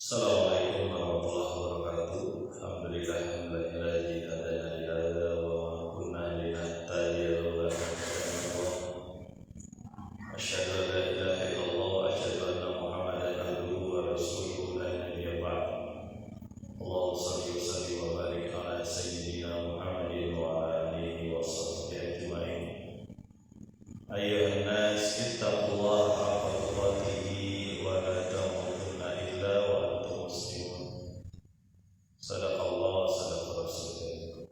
Assalamualaikum warahmatullahi wabarakatuh. Alhamdulillahirabbil hadana li hadza wa ma kunna linahtadiya laula an hadana Allah. Asyhadu an la ilaha illallah wa asyhadu anna Muhammadan abduhu wa rasuluhu la nabiyya ba'd. Allahumma shalli wa sallim wa barik ala sayyidina Muhammadin wa ala alihi wa sahbihi ajma'in. Ayyuhan nas ittaqullaha haqqa tuqatih wa la tamutunna illa wa antum muslimun. Sadaqallah sadaqa rasulullah.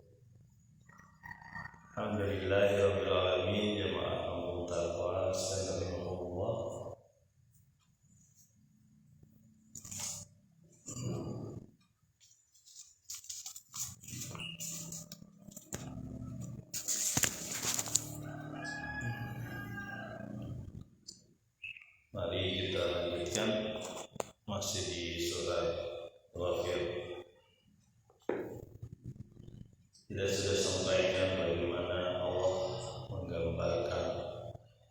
Alhamdulillahirabbil alamin. Jamaah anggota Al-Qur'an astagfirullah. Mari kita lanjutkan masih di surat Ghafir. Kita sudah sampaikan bagaimana Allah menggambarkan,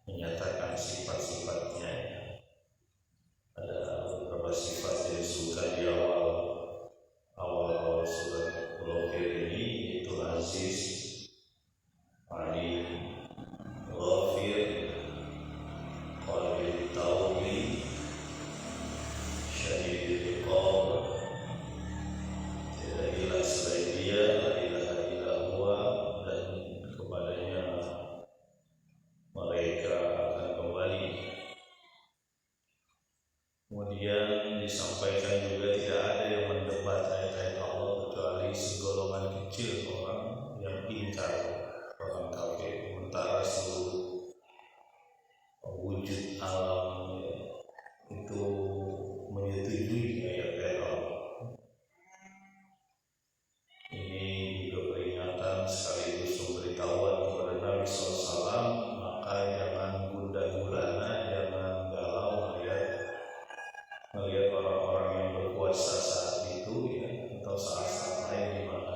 menyatakan sifat-sifatnya. Ada beberapa sifat yang disebutkan di awal surat Ghafir ini, yaitu Aziz, Alim, Ghafir, Qabil Tawbi, Syadidul Iqab. Tidak ilah selain Dia, la ilaha illa huwa, dan kepadanya mereka akan kembali. Kemudian disampaikan juga tidak ada yang mendebat ayat-ayat Allah kecuali segolongan kecil orang yang ingkar, orang kafir. Sementara seluruh wujud alam itu menyetujui ayat-ayat Allah. Ini juga peringatan sekaligus pemberitahuan kepada Nabi SAW, maka jangan gundah gulana, jangan galau melihat orang-orang yang berkuasa saat itu, atau saat-saat lain di mana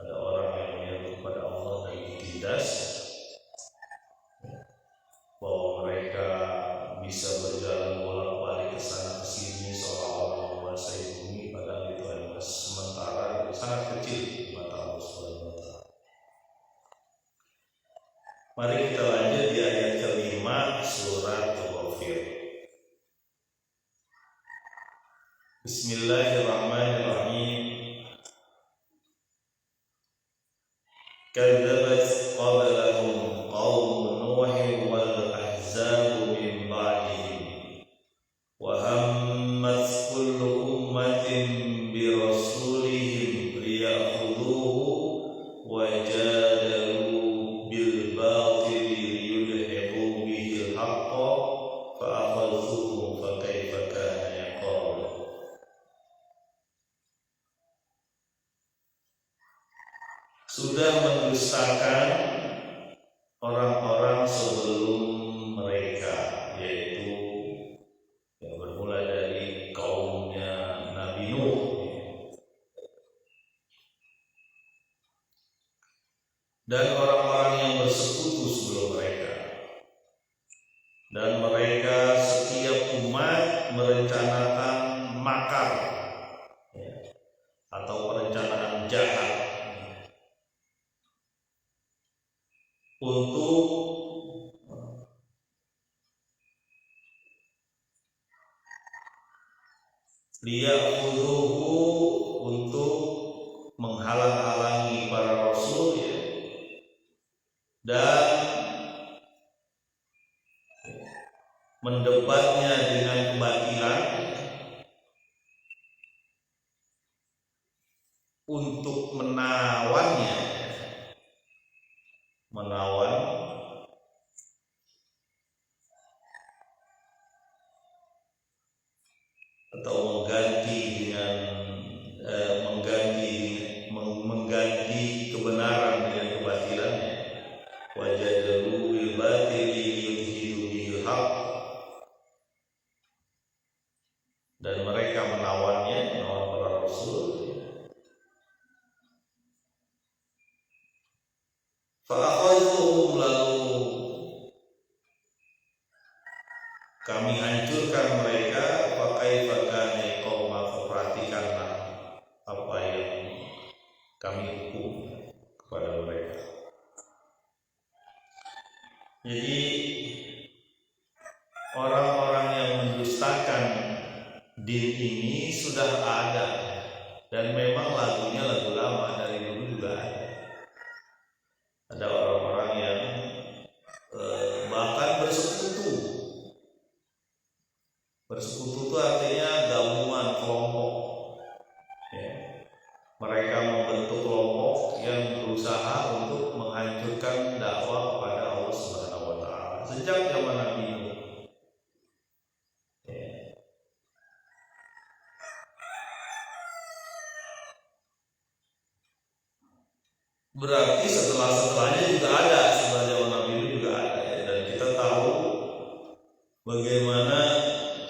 ada orang yang menyeru kepada Allah dan ditindas, bahwa mereka bisa berjalan bolak-balik ke sana ke sini seolah-olah menguasai bumi, padahal itu hanya sementara, sangat kecil di mata Allah Subhanahu wa Ta'ala. Mari kita lanjut di ayat kelima surat Ghafir. Bismillahirrahmanirrahim. Kadzabat qablahum qaum Nuh wal ahzab min ba'dihim wa hammat kullu ummatin bi rasulihim liya'khudhuhu wa jadalu bil batili liyudhibu bihi al haqqa fa akhadhuhum fa kaifa kana iqab. Sudah mendustakan orang-orang sebelum mereka, yaitu yang bermula dari kaumnya Nabi Nuh dan orang-orang yang bersekutu sebelum mereka. Dan mereka setiap umat merencanakan makar, atau perencanaan jahat untuk liya'khudhuhu, untuk menghalang-halangi para rasul, dan mendebatnya dengan kebatilan, untuk menawan atau mengganti kebenaran dengan kebatilannya. Wajadalu bil batili yudhidu bil haq, dan mereka menawan para rasul. Fa akhadhuhum, lalu kami hancurkan mereka. Fa kaifa kana qauma menyebarkan din ini sudah ada, dan memang lagunya lagu lama, dari dulu juga ada. Ada orang-orang yang bahkan bersekutu. Bersekutu itu artinya gabungan kelompok. Ya. Mereka membentuk kelompok yang berusaha untuk menghancurkan dakwah kepada Allah Subhanahu wa taala sejak zaman Nabi Nuh. Ya. Berarti setelahnya juga ada, setelah zaman Nabi Nuh juga ada, ya. Dan kita tahu bagaimana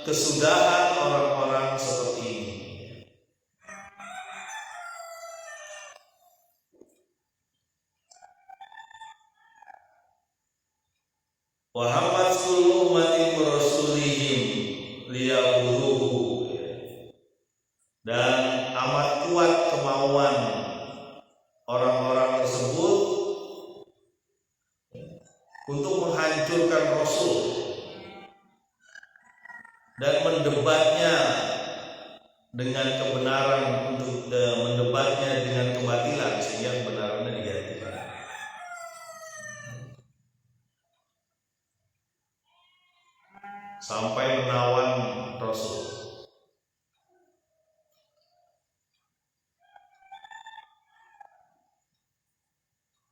kesudahan orang-orang seperti ini. Wa hammat kullu ummatin birasulihim liya'buduhu. Dan amat kuat kemauan orang-orang tersebut untuk menghancurkan Rasul dan mendebatnya dengan kebenaran, untuk mendebatnya dengan kebatilan sehingga kebenarannya digantikan. Sampai menawan Rasul.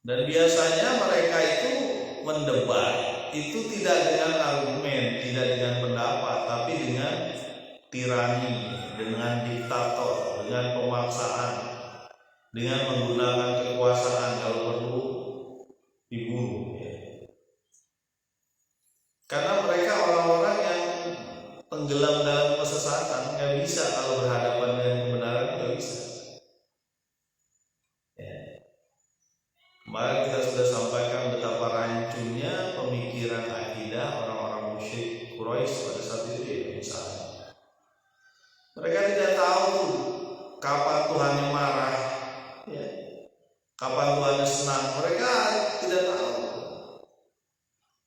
Dan biasanya mereka itu mendebat itu tidak dengan argumen, tidak dengan pendapat, tapi dengan tirani, dengan diktator, dengan pemaksaan, dengan menggunakan kekuasaan kalau perlu dibunuh. Karena mereka orang-orang yang tenggelam dalam kesesatan, nggak bisa kalau berhadapan dengan kebenaran, nggak bisa. Kemarin kita sudah sampaikan betapa rancunya pemikiran akidah orang-orang musyrik Quraisy pada saat itu, ya, misalnya. Mereka tidak tahu kapan Tuhannya marah, ya, kapan Tuhannya senang. Mereka tidak tahu.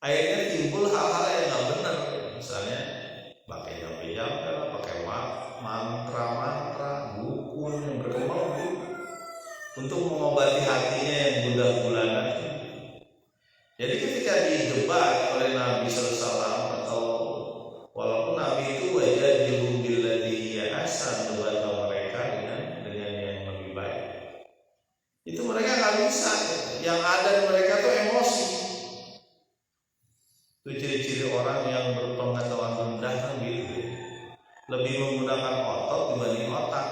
Akhirnya timbul hal-hal yang nggak benar, misalnya pakai jampi-jampi, pakai mantra-mantra, dukun yang berkembang untuk mengobati hatinya yang gundah gulana. Jadi ketika didebat oleh Nabi SAW, atau walaupun Nabi itu wajah billadhi hasan, debat mereka dengan yang lebih baik, itu mereka nggak bisa. Yang ada di mereka tuh emosi. Itu ciri-ciri orang yang berpengetahuan rendah kan gitu, lebih menggunakan otot dibanding otak.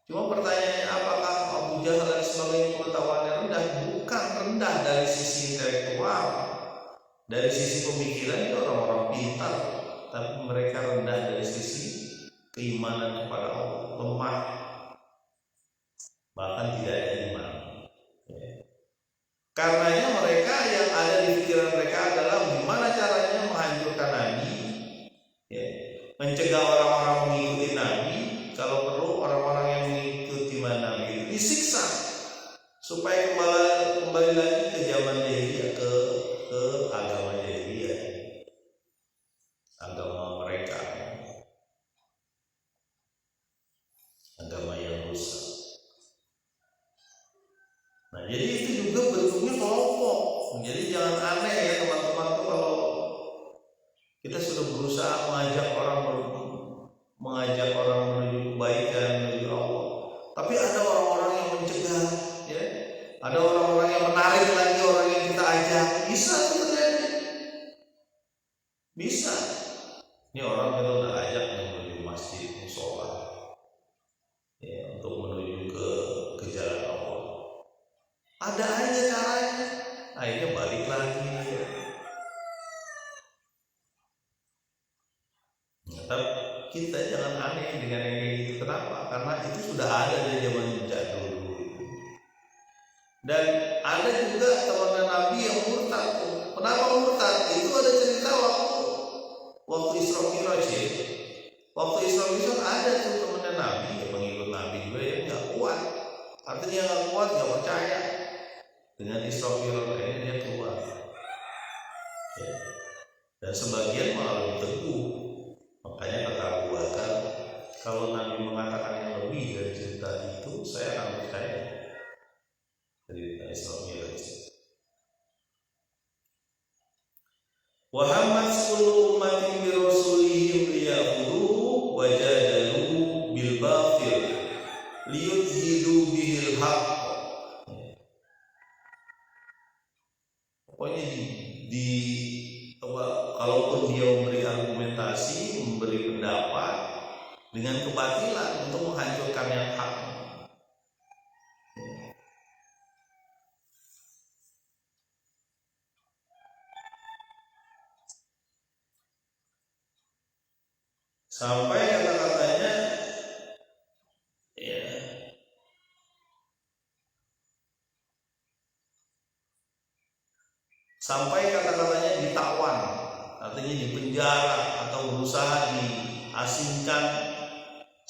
Cuma pertanyaannya, apakah Abu Jahal dan sebagainya pengetahuannya rendah? Bukan rendah dari sisi intelektual, dari sisi pemikiran itu orang-orang pintar, tapi mereka rendah dari sisi keimanan kepada Allah, lemah, bahkan tidak ada iman. Karenanya mereka yang ada di pikiran mereka adalah gimana caranya menghancurkan Nabi, ya, mencegah orang-orang mengikuti Nabi, kalau perlu orang-orang yang mengikuti Nabi itu disiksa supaya kembali lagi ke zaman jahiliyah, ke agama jahiliyah, agama mereka, agama yang rusak. Nah, jadi itu juga bentuknya kelompok. Jadi jangan aneh ya teman-teman tuh, kalau kita sudah berusaha mengajak orang menuju kebaikan, menuju Allah, tapi ada orang-orang yang mencegah, ya, ada orang-orang yang menarik lagi orang yang kita ajak. Bisa terjadi, bisa. Ini orang kita udah ajak menuju masjid, musola, ya, untuk menuju ke jalan Allah. Ada aja caranya, akhirnya balik lagi. Tapi kita jangan aneh dengan yang kayak gitu. Kenapa? Karena itu sudah ada dari zaman jadul dulu. Dan ada juga teman Nabi yang murtad. Kenapa murtad? Itu ada cerita waktu Isra Mi'raj. Waktu Isra Mi'raj ada tuh teman Nabi, ya, pengikut Nabi juga yang nggak kuat. Artinya nggak kuat, nggak percaya dengan Isra Mi'raj ini, dia keluar. Ya. Dan sebagian malah lebih teguh. Makanya kata Abu Bakar, kalau Nabi mengatakan yang lebih dari cerita itu, saya akan percaya cerita Isra Mi'raj. Wa hammat kullu ummatin bi rasulihim liya'buduhu wa jadalu bil batil liyudhidu bihil haqq. Pokoknya kalaupun dia memberi argumentasi, memberi pendapat dengan kebatilan untuk menghancurkan yang hak. Sampai kata-katanya ya, sampai kata-katanya ditawan, artinya dipenjara atau berusaha diasingkan,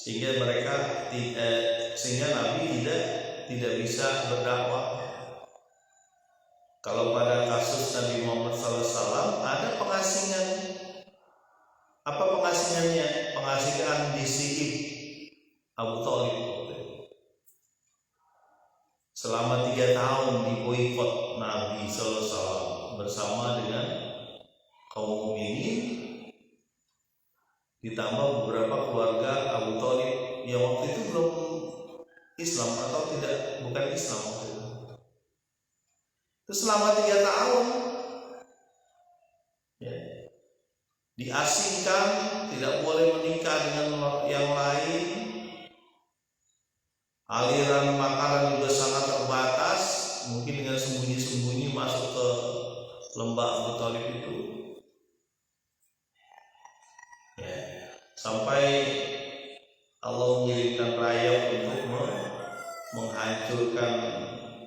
sehingga Nabi tidak bisa berdakwah. Kalau pada kasus Nabi Muhammad SAW ada pengasingan. Apa pengasingannya? Pengasingan di Si'ib Abu Thalib. Selama 3 tahun diboikot Nabi SAW bersama dengan kaum mukminin, ditambah beberapa keluarga Abu Thalib yang waktu itu belum Islam atau bukan Islam waktu itu. Terus selama 3 tahun ya, diasingkan, tidak boleh menikah dengan yang lain, aliran makanan juga sangat terbatas, mungkin dengan sembunyi-sembunyi masuk ke lembah Abu Thalib itu ya, sampai Allah mengirimkan rayap untuk menghancurkan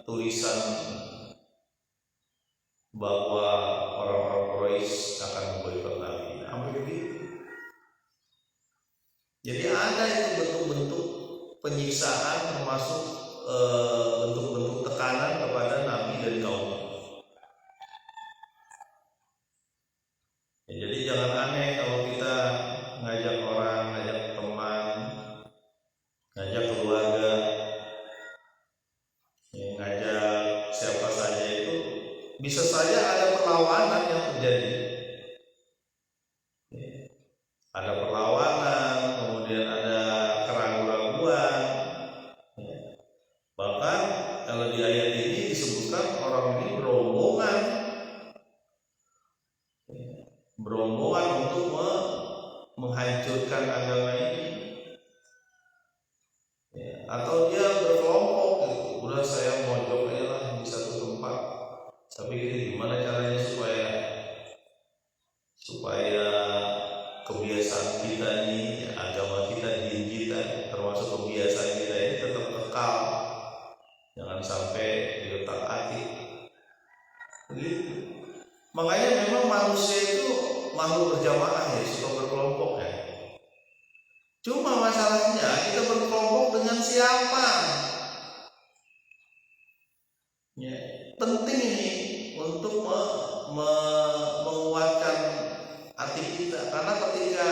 tulisan bahwa orang-orang Quraisy akan memboikot Nabi. Sampai begitu. Jadi ada itu bentuk-bentuk penyiksaan, termasuk bentuk-bentuk tekanan kepada Nabi dan kaumnya. Ya, jadi jangan aneh kalau kita ngajak orang, ngajak teman, ngajak keluarga, ya, ngajak siapa saja itu bisa saja ada perlawanan yang terjadi. Ya, ada perlawanan, kemudian ada keraguan-raguan. Ya. Bahkan kalau di ayat ini disebutkan orang ini berombongan untuk menghancurkan agama ini. Ya, atau dia berkelompok gitu. Udah saya mojok aja lah di satu tempat. Tapi gimana caranya supaya kebiasaan kita nih, agama kita, diri kita, termasuk kebiasaan kita ini tetap kekal, jangan sampai diotak-atik. Begitu. Makanya memang manusia itu makhluk berjamaah ya, suka berkelompok ya. Cuma masalahnya kita berkelompok dengan siapa? Ya, penting ini untuk menguatkan hati kita, karena ketika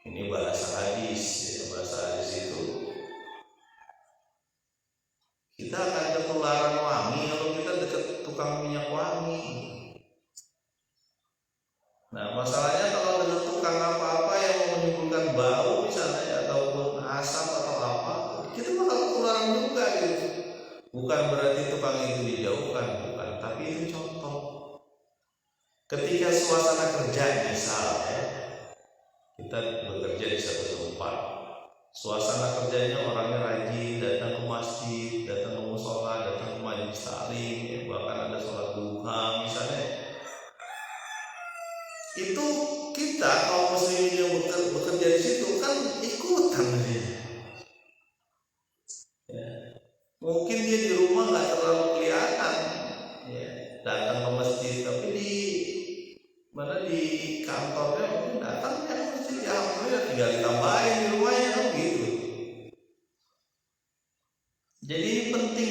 ini bahasa hadis itu kita akan ketularan wangi kalau kita dekat tukang minyak wangi. Nah, masalahnya kalau dekat tukang apa-apa yang menimbulkan bau misalnya, ataupun asap atau apa, kita bakal ketularan juga gitu. Bukan berarti tukang itu dijauhkan, bukan, tapi itu contoh. Ketika suasana kerja misalnya, kita bekerja di satu tempat, suasana kerjanya orangnya rajin, datang ke masjid, datang ke musola, datang ke majelis taklim, bahkan ada sholat duha misalnya. Itu kita kaum muslimin yang bekerja di situ kan ikutan dia. Ya. Mungkin dia di rumah nggak terlalu kelihatan, ya, datang ke masjid, tapi di kantornya mungkin datang ke masjid, ya alhamdulillah tinggal ditambahin di rumahnya kan gitu. Jadi ini penting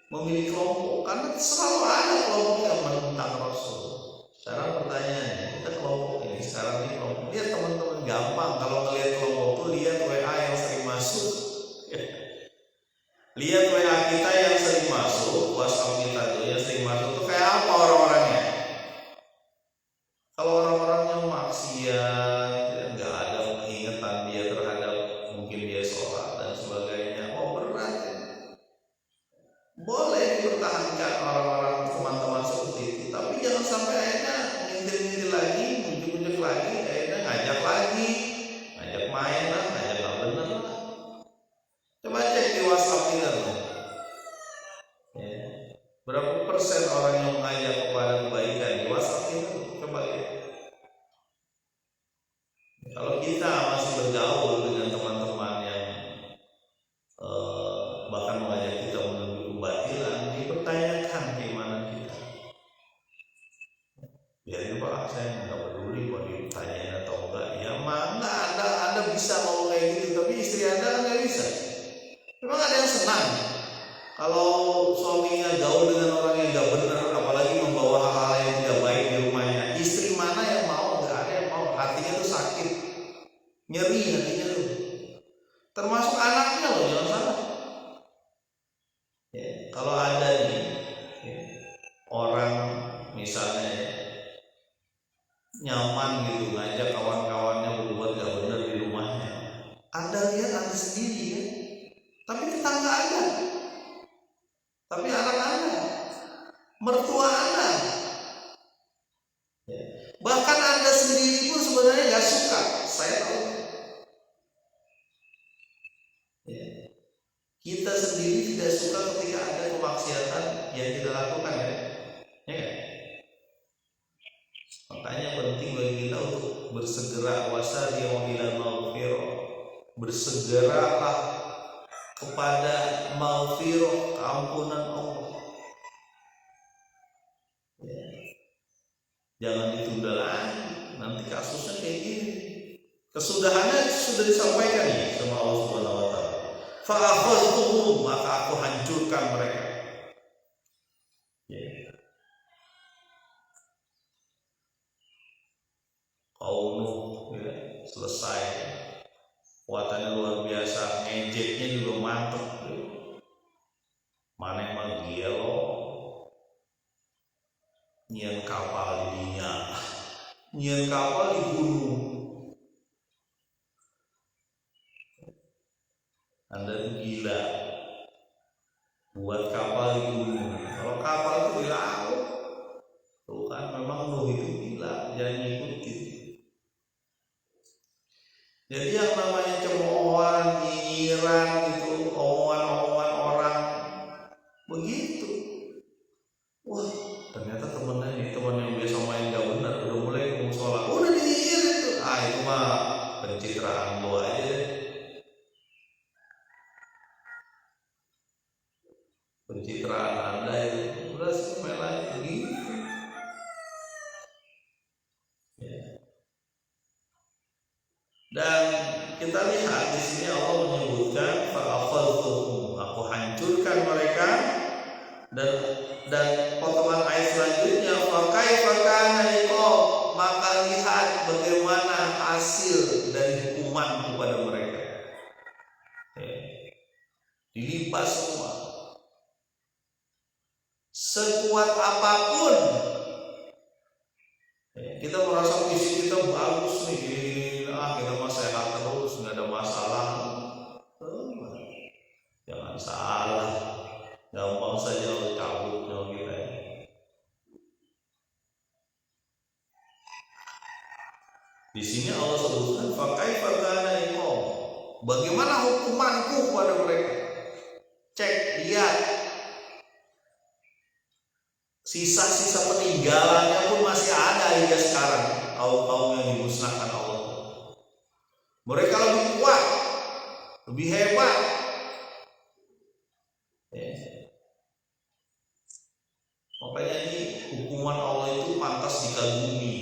memilih kelompok, karena selalu ada kelompok yang menentang Rasul. Sekarang pertanyaannya, kita kelompok ini sekarang ini kelompok. Lihat teman-teman, gampang kalau ngelihat kelompok tuh lihat WA yang sering masuk. Lihat WA kita yang sering masuk, WhatsApp kita tuh yang sering masuk tuh kayak apa orang-orangnya. Kalau orang-orangnya maksiat, nggak ada ingatan dia terhadap mungkin dia sholat dan sebagainya, oh berat ya. Boleh dipertahankan orang-orang teman-teman seperti itu, tapi jangan sampai akhirnya ngintil-ngintil lagi, muncul-muncul lagi, akhirnya ngajak lagi, ngajak main lah, ngajak nggak bener lah. Coba cek di WhatsApp kita tuh, ya. Berapa persen orang yang mengajak kepada kebaikan di WhatsApp itu? Coba lihat. Kalau kita masih bergaul dengan teman-teman yang bahkan mengajak kita menuju kebatilan, dipertanyakan gimana kita. Biarin Pak, saya nggak peduli mau ditanyain atau enggak. Ya mah nggak ada, Anda bisa ngomong kayak gitu, tapi istri Anda nggak bisa. Memang ada yang senang kalau suaminya gaul dengan orang yang nggak benar, apalagi membawa hal-hal yang tidak baik di rumahnya. Istri mana yang mau? Nggak ada yang mau. Hatinya tuh sakit, nyeri hatinya tuh. Termasuk anaknya loh, jangan salah. Ya, kalau ada nih ya, orang misalnya ya, nyaman gitu ngajak kawan-kawannya berbuat gak benar di rumahnya, Anda lihat Anda sendiri ya, tapi tetangga Anda, tapi anak Anda, mertua Anda ya. Bahkan Anda sendiri pun sebenarnya gak suka, saya tahu ya. Kita sendiri tidak suka ketika ada kemaksiatan yang kita lakukan ya, ya kan? Makanya penting bagi kita untuk bersegera wasari'u ila maghfirah, bersegeralah kepada maghfirah, keampunan Allah ya. Jangan ditunda lagi, nanti kasusnya kayak gini. Kesudahannya sudah disampaikan nih sama Allah Subhanahu wa taala. Fa'akhadtuhum, maka aku hancurkan mereka. Ya. Kaum Nuh ya, selesai. Kuatannya luar biasa, ngejeknya juga mantep. Ya. Mana emang dia loh, nyian kapal di dunia, nyian kapal di gunung. Anda tuh gila buat kapal di gunung. Kalau kapal itu di laut, tuh kan memang Nuh itu gila, jangan ngikutin. Jadi yang namanya cemoohan, nyinyiran itu, omongan-omongan orang begitu. Wah, ternyata temennya nih, temen yang biasa main gak benar, udah mulai ke musola, udah dinyir itu. Itu mah pencitraan lo aja deh. Pencitraan Anda itu udah semelanya begitu ya. Dan kita lihat di sini Allah menyebutkan fa'akhadtuhum, aku hancurkan mereka, dan potongan ayat selanjutnya fakaifa kana iqab, maka lihat bagaimana hasil dari hukuman kepada mereka ya. Dilipas semua. Sekuat apapun kita merasa fisik kita bagus nih, kita mah sehat terus, nggak ada masalah. Jangan salah, gampang saja lo cabut nyawa kita. Di sini Allah sebutkan fakaifa kana iqab, bagaimana hukumanku kepada mereka. Cek, lihat sisa-sisa peninggalannya pun masih ada hingga sekarang. Kaum-kaum yang dimusnahkan Allah, mereka lebih kuat, lebih hebat ya. Makanya ini hukuman Allah itu pantas dikagumi,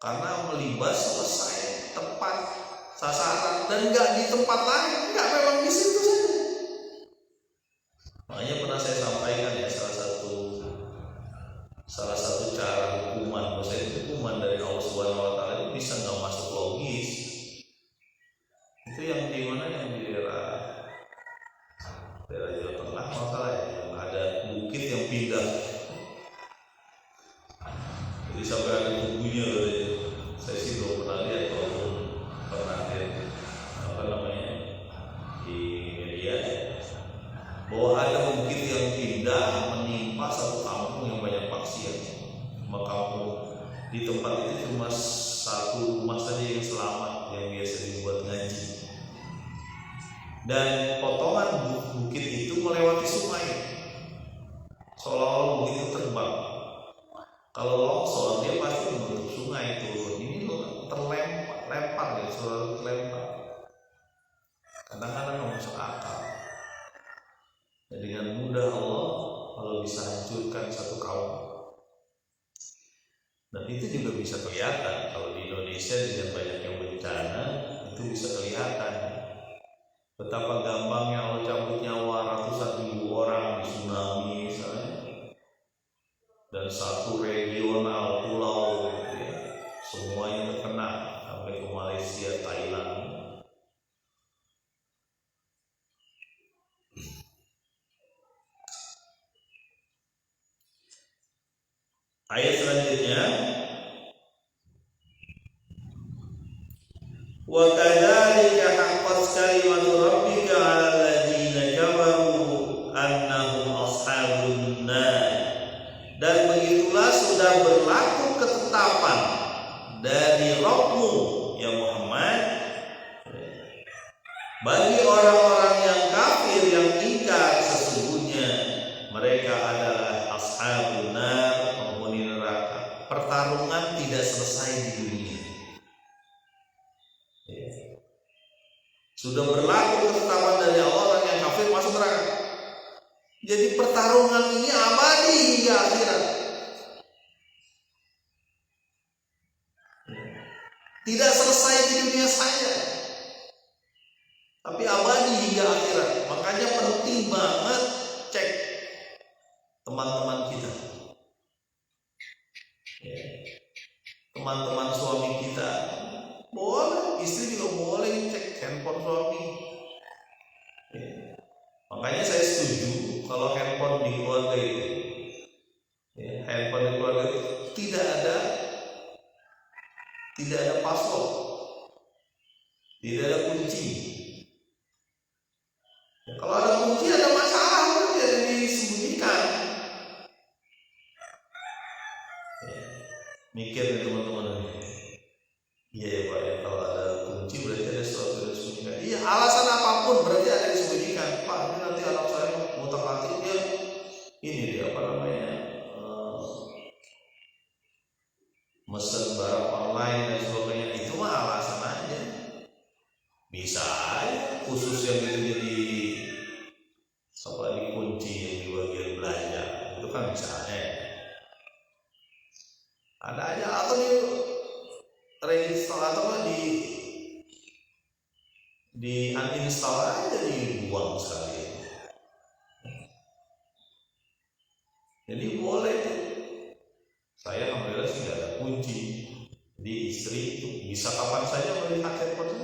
karena melibas selesai, tepat sasaran, dan nggak di tempat lain, nggak, memang di situ saja. Makanya pernah saya sampaikan ya, salah satu cara hukuman, maksudnya hukuman dari Allah Subhanahu wa biasa dibuat ngaji. Dan potongan bukit itu melewati sungai, seolah-olah bukit itu terbang. Kalau longsor dia pasti menutup sungai turun. Ini terlempar ya, selalu terlempar. Kadang-kadang nggak masuk akal. Dan dengan mudah Allah kalau bisa hancurkan satu kaum. Dan itu juga bisa kelihatan kalau di Indonesia dengan banyaknya bencana itu bisa kelihatan betapa gampangnya Allah cabut nyawa ratusan ribu orang di tsunami misalnya, dan satu regional pulau ya, semuanya terkena sampai ke Malaysia, Thailand. Ayat selanjutnya, wa kadzalika haqqat kalimatu rabbika 'alal ladzina kafaru annahum ashabun nar. Dan begitulah sudah berlaku ketetapan dari Rabb-Mu ya Muhammad bagi orang-orang yang kafir yang ingkar sesungguhnya mereka adalah ashabun nar, penghuni neraka. Pertarungan tidak selesai di dunia. Sudah berlaku ketetapan dari Allah, orang yang kafir masuk neraka. Jadi pertarungan ini abadi hingga akhirat. Tidak selesai di dunia saja, tapi abadi hingga akhirat. Makanya penting banget cek teman-teman kita, teman-teman suami kita. Boleh, istri juga boleh cek handphone suami. Makanya saya setuju kalau handphone di keluarga itu, handphone di keluarga itu tidak ada password, tidak ada kunci. Kalau ada kunci ada masalah, jadi disembunyikan. Mikir nih teman-teman. Iya ya Pak, ya, kalau ada kunci berarti ada sesuatu yang disembunyikan. Iya, alasan apapun berarti ada yang disembunyikan. Pak, ini nanti anak saya ngutak-ngatik dia ini dia apa namanya mesen barang online dan sebagainya. Itu mah alasan aja. Bisa aja khusus yang itu jadi apa dikunci yang di bagian belanja itu kan bisa aja. Ada aja atau di reinstall atau di uninstall aja, dibuang sekali. Jadi boleh. Saya alhamdulillah sih nggak ada kunci. Jadi istri itu bisa kapan saja melihat handphone.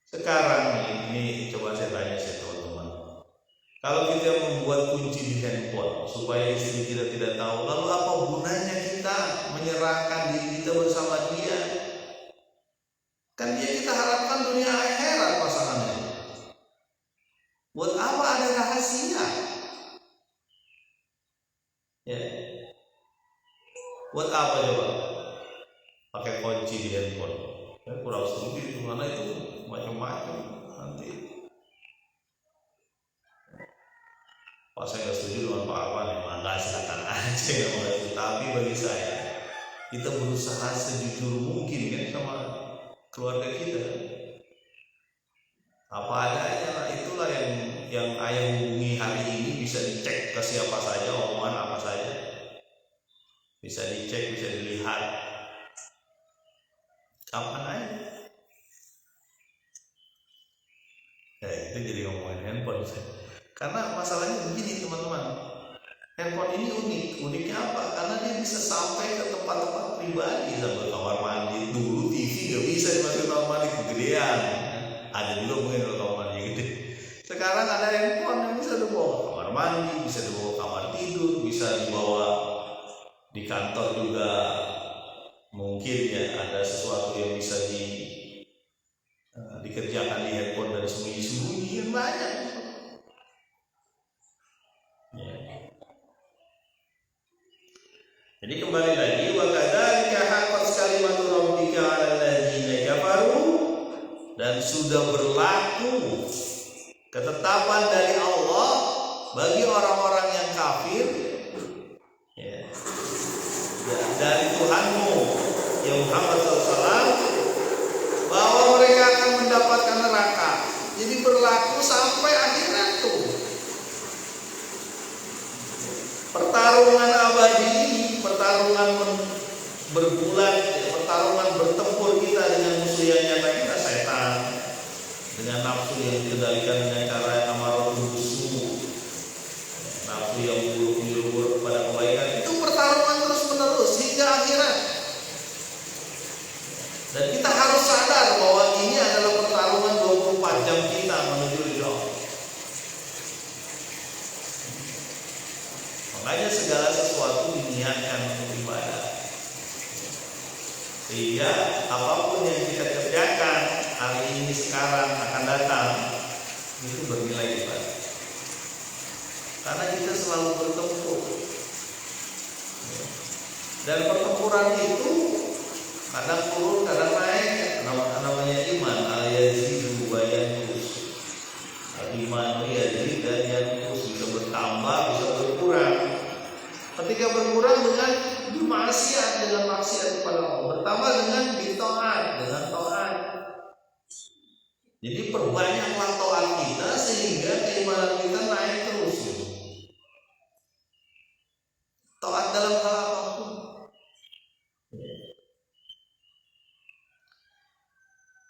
Sekarang ini coba saya tanya teman-teman. Kalau kita membuat kunci di handphone supaya istri kita tidak tahu, lalu apa gunanya kita menyerahkan diri kita bersama dia? Kan dia kita harapkan dunia akhirat pasangannya. Buat apa ada rahasia? Ya. Buat apa coba? Pakai kunci di handphone. Ya, kurang setuju itu, mana itu macam-macam nanti. Pak saya nggak setuju dengan Pak Arwan yang mana silakan aja yang mau itu. Tapi bagi saya kita berusaha sejujur mungkin kan sama keluarga kita. Apa adanya lah, itulah yang ayah hubungi hari ini bisa dicek ke siapa saja, omongan apa saja. Bisa dicek, bisa dilihat. Kapan aja. Ya itu jadi ngomongin handphone. Karena masalahnya begini teman-teman, handphone ini unik. Uniknya apa? Karena dia bisa sampai ke tempat-tempat pribadi, sampai kamar mandi. Dulu TV nggak bisa dimasukin kamar mandi, kegedean. Ada juga mungkin kalau kamar mandi gitu. Sekarang ada handphone yang bisa dibawa ke kamar mandi, bisa dibawa ke kamar tidur, bisa dibawa di kantor juga. Mungkin ya ada sesuatu yang bisa dikerjakan di handphone dan sembunyi-sembunyi yang banyak. Ya. Jadi kembali lagi, wa kadzalika haqqat sudah berlaku ketetapan dari Allah bagi orang-orang yang kafir, ya, dari Tuhanmu ya Muhammad SAW, bahwa mereka akan mendapatkan neraka. Jadi berlaku sampai akhirat tuh. Pertarungan abadi ini, pertarungan berbulan, pertarungan bertempur kita dengan musuh yang nyata kita, setan, dengan nafsu yang dikendalikan dengan cara yang amaratul bisu, nafsu yang menyuruh kepada kebaikan. Itu pertarungan terus menerus hingga akhirat. Dan kita harus sadar bahwa ini adalah pertarungan 24 jam kita menuju ridho. Makanya segala sesuatu diniatkan untuk ibadah. Sehingga apapun yang kita kerjakan hari ini, sekarang, akan datang, itu bernilai ibadah. Karena kita selalu bertempur. Dan pertempuran itu kadang turun, kadang naik. Namanya iman, ayazidu wa yanqus. Iman yazid dan yanqus, bisa bertambah, bisa berkurang. Ketika berkurang dengan bermaksiat, dengan maksiat kepada Allah, bertambah dengan bitaat, dengan taat. Jadi perbanyaklah taat kita sehingga keimanan kita naik terus. Taat dalam hal apapun.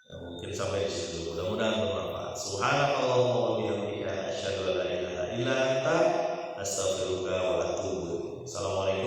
Ya, mungkin sampai di situ. Mudah-mudahan bermanfaat. Subhanakallahumma wa bihamdika asyhadu an la ilaha illa anta astaghfiruka wa atubu ilaik. Assalamualaikum.